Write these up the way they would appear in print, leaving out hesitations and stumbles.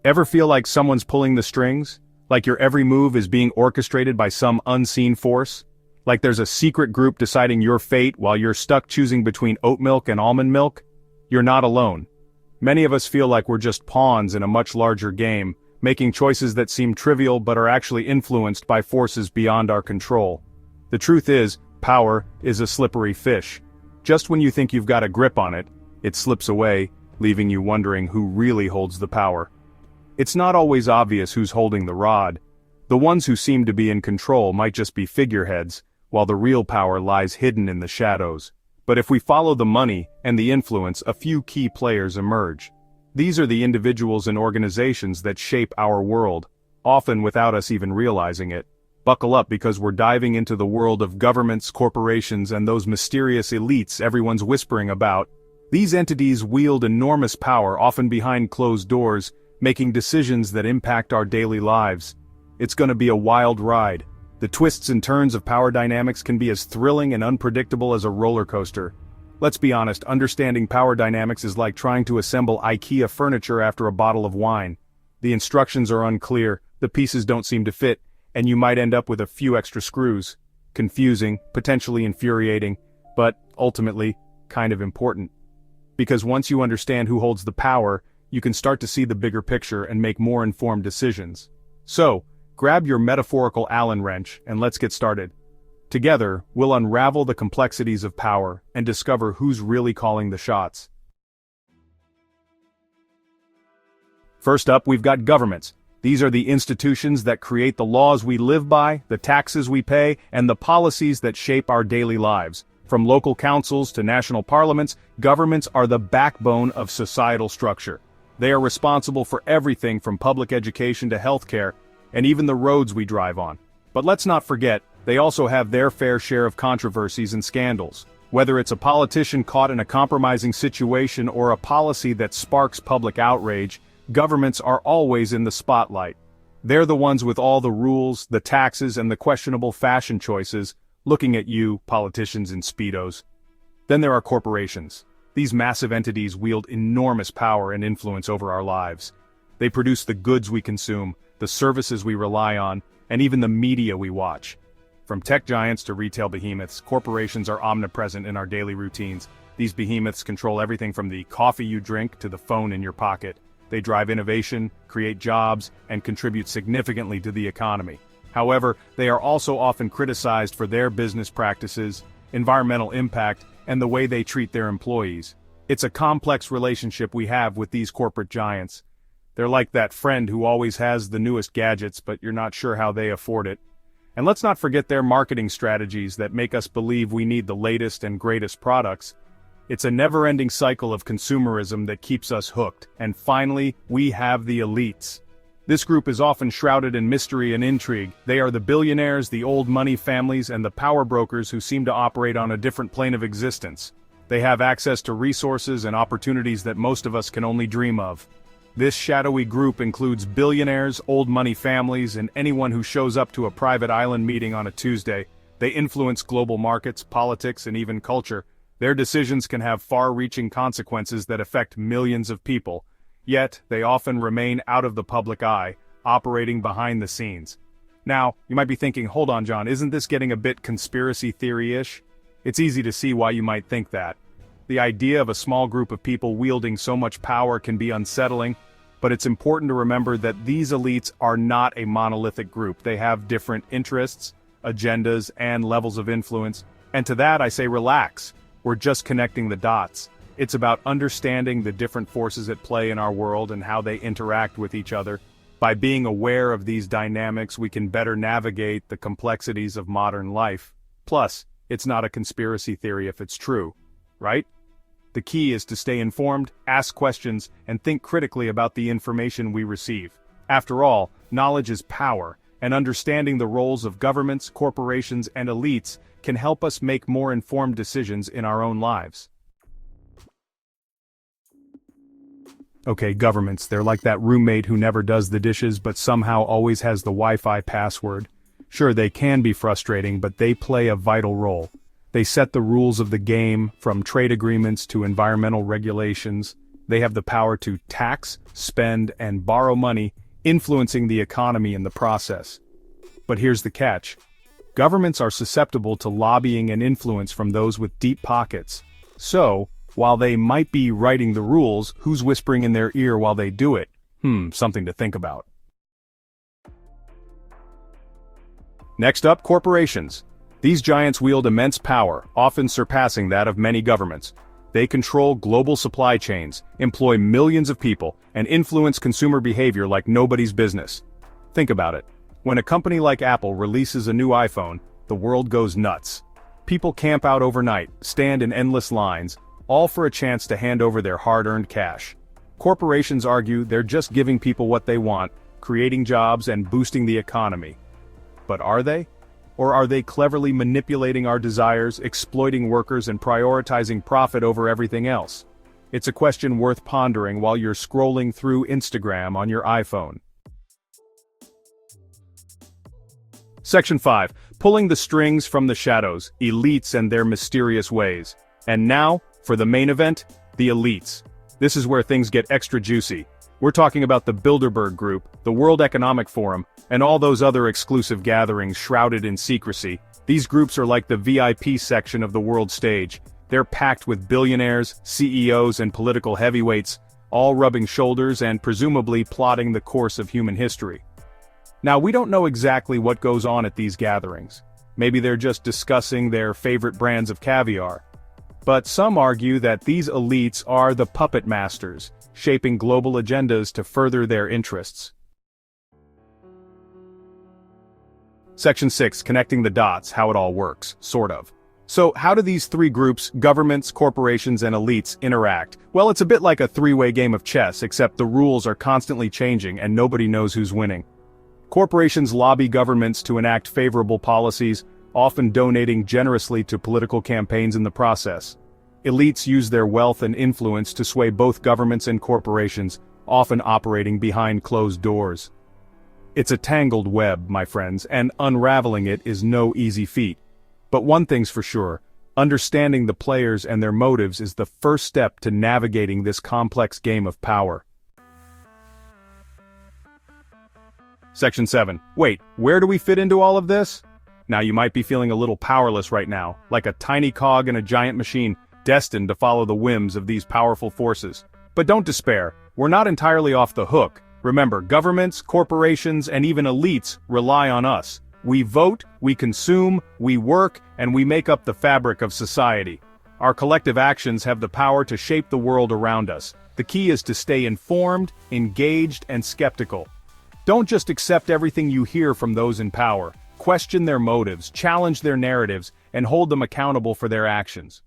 Ever feel like someone's pulling the strings? Like your every move is being orchestrated by some unseen force? Like there's a secret group deciding your fate while you're stuck choosing between oat milk and almond milk? You're not alone. Many of us feel like we're just pawns in a much larger game, making choices that seem trivial but are actually influenced by forces beyond our control. The truth is, power is a slippery fish. Just when you think you've got a grip on it, it slips away, leaving you wondering who really holds the power. It's not always obvious who's holding the rod. The ones who seem to be in control might just be figureheads, while the real power lies hidden in the shadows. But if we follow the money and the influence, a few key players emerge. These are the individuals and organizations that shape our world, often without us even realizing it. Buckle up because we're diving into the world of governments, corporations, and those mysterious elites everyone's whispering about. These entities wield enormous power, often behind closed doors, making decisions that impact our daily lives. It's gonna be a wild ride. The twists and turns of power dynamics can be as thrilling and unpredictable as a roller coaster. Let's be honest, understanding power dynamics is like trying to assemble IKEA furniture after a bottle of wine. The instructions are unclear, the pieces don't seem to fit, and you might end up with a few extra screws. Confusing, potentially infuriating, but ultimately, kind of important. Because once you understand who holds the power, you can start to see the bigger picture and make more informed decisions. So, grab your metaphorical Allen wrench and let's get started. Together, we'll unravel the complexities of power and discover who's really calling the shots. First up, we've got governments. These are the institutions that create the laws we live by, the taxes we pay, and the policies that shape our daily lives. From local councils to national parliaments, governments are the backbone of societal structure. They are responsible for everything from public education to healthcare, and even the roads we drive on. But let's not forget, they also have their fair share of controversies and scandals. Whether it's a politician caught in a compromising situation or a policy that sparks public outrage, governments are always in the spotlight. They're the ones with all the rules, the taxes, and the questionable fashion choices, looking at you, politicians in Speedos. Then there are corporations. These massive entities wield enormous power and influence over our lives. They produce the goods we consume, the services we rely on, and even the media we watch. From tech giants to retail behemoths, corporations are omnipresent in our daily routines. These behemoths control everything from the coffee you drink to the phone in your pocket. They drive innovation, create jobs, and contribute significantly to the economy. However, they are also often criticized for their business practices, environmental impact, and the way they treat their employees. It's a complex relationship we have with these corporate giants. They're like that friend who always has the newest gadgets, but you're not sure how they afford it. And let's not forget their marketing strategies that make us believe we need the latest and greatest products. It's a never-ending cycle of consumerism that keeps us hooked. And finally, we have the elites. This group is often shrouded in mystery and intrigue. They are the billionaires, the old money families, and the power brokers who seem to operate on a different plane of existence. They have access to resources and opportunities that most of us can only dream of. This shadowy group includes billionaires, old money families, and anyone who shows up to a private island meeting on a Tuesday. They influence global markets, politics, and even culture. Their decisions can have far-reaching consequences that affect millions of people. Yet, they often remain out of the public eye, operating behind the scenes. Now, you might be thinking, hold on John, isn't this getting a bit conspiracy theory-ish? It's easy to see why you might think that. The idea of a small group of people wielding so much power can be unsettling, but it's important to remember that these elites are not a monolithic group. They have different interests, agendas, and levels of influence, and to that I say relax. We're just connecting the dots. It's about understanding the different forces at play in our world and how they interact with each other. By being aware of these dynamics, we can better navigate the complexities of modern life. Plus, it's not a conspiracy theory if it's true, right? The key is to stay informed, ask questions, and think critically about the information we receive. After all, knowledge is power, and understanding the roles of governments, corporations, and elites can help us make more informed decisions in our own lives. Okay, governments, they're like that roommate who never does the dishes but somehow always has the Wi-Fi password. Sure, they can be frustrating, but they play a vital role. They set the rules of the game, from trade agreements to environmental regulations. They have the power to tax, spend, and borrow money, influencing the economy in the process. But here's the catch. Governments are susceptible to lobbying and influence from those with deep pockets. So, while they might be writing the rules, who's whispering in their ear while they do it? Something to think about. Next up, corporations. These giants wield immense power, often surpassing that of many governments. They control global supply chains, employ millions of people, and influence consumer behavior like nobody's business. Think about it. When a company like Apple releases a new iPhone, the world goes nuts. People camp out overnight, stand in endless lines, all for a chance to hand over their hard-earned cash. Corporations argue they're just giving people what they want, creating jobs and boosting the economy. But are they? Or are they cleverly manipulating our desires, exploiting workers, and prioritizing profit over everything else? It's a question worth pondering while you're scrolling through Instagram on your iPhone. Section 5. Pulling the strings from the shadows, elites and their mysterious ways. And now, for the main event, the elites. This is where things get extra juicy. We're talking about the Bilderberg Group, the World Economic Forum, and all those other exclusive gatherings shrouded in secrecy. These groups are like the VIP section of the world stage. They're packed with billionaires, CEOs, and political heavyweights, all rubbing shoulders and presumably plotting the course of human history. Now, we don't know exactly what goes on at these gatherings. Maybe they're just discussing their favorite brands of caviar. But some argue that these elites are the puppet masters, shaping global agendas to further their interests. Section 6. Connecting the dots, how it all works, sort of. So, how do these three groups, governments, corporations, and elites, interact? Well, it's a bit like a three-way game of chess, except the rules are constantly changing and nobody knows who's winning. Corporations lobby governments to enact favorable policies, often donating generously to political campaigns in the process. Elites use their wealth and influence to sway both governments and corporations, often operating behind closed doors. It's a tangled web, my friends, and unraveling it is no easy feat. But one thing's for sure, understanding the players and their motives is the first step to navigating this complex game of power. Section 7. Wait, where do we fit into all of this? Now you might be feeling a little powerless right now, like a tiny cog in a giant machine, destined to follow the whims of these powerful forces. But don't despair, we're not entirely off the hook. Remember, governments, corporations, and even elites rely on us. We vote, we consume, we work, and we make up the fabric of society. Our collective actions have the power to shape the world around us. The key is to stay informed, engaged, and skeptical. Don't just accept everything you hear from those in power. Question their motives, challenge their narratives, and hold them accountable for their actions.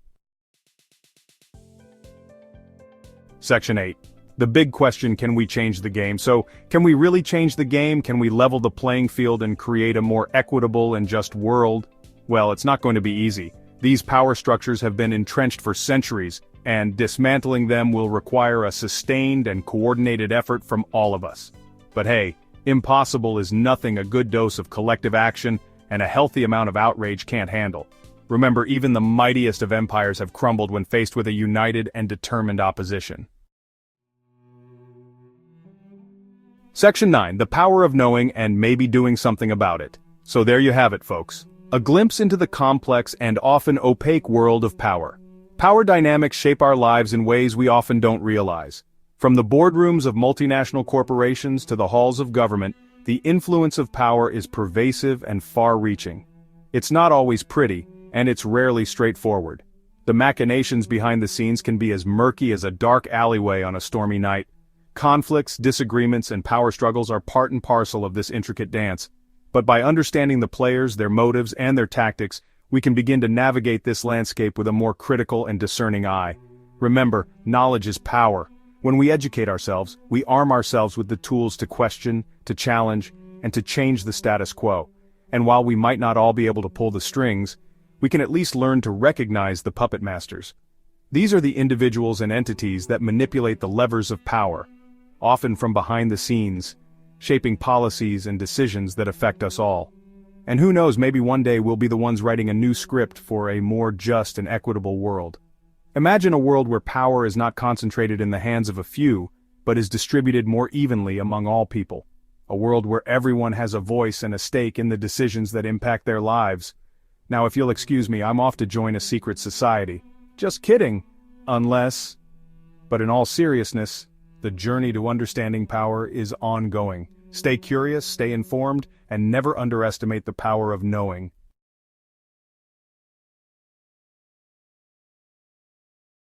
Section 8. The big question: can we change the game? So, can we really change the game? Can we level the playing field and create a more equitable and just world? Well, it's not going to be easy. These power structures have been entrenched for centuries, and dismantling them will require a sustained and coordinated effort from all of us. But hey, impossible is nothing a good dose of collective action and a healthy amount of outrage can't handle. Remember, even the mightiest of empires have crumbled when faced with a united and determined opposition. Section 9. The power of knowing and maybe doing something about it. So there you have it, folks. A glimpse into the complex and often opaque world of power. Power dynamics shape our lives in ways we often don't realize. From the boardrooms of multinational corporations to the halls of government, the influence of power is pervasive and far-reaching. It's not always pretty, and it's rarely straightforward. The machinations behind the scenes can be as murky as a dark alleyway on a stormy night. Conflicts, disagreements, and power struggles are part and parcel of this intricate dance. But by understanding the players, their motives, and their tactics, we can begin to navigate this landscape with a more critical and discerning eye. Remember, knowledge is power. When we educate ourselves, we arm ourselves with the tools to question, to challenge, and to change the status quo. And while we might not all be able to pull the strings, we can at least learn to recognize the puppet masters. These are the individuals and entities that manipulate the levers of power, often from behind the scenes, shaping policies and decisions that affect us all. And who knows, maybe one day we'll be the ones writing a new script for a more just and equitable world. Imagine a world where power is not concentrated in the hands of a few, but is distributed more evenly among all people. A world where everyone has a voice and a stake in the decisions that impact their lives. Now, if you'll excuse me, I'm off to join a secret society. Just kidding. Unless... But in all seriousness, the journey to understanding power is ongoing. Stay curious, stay informed, and never underestimate the power of knowing.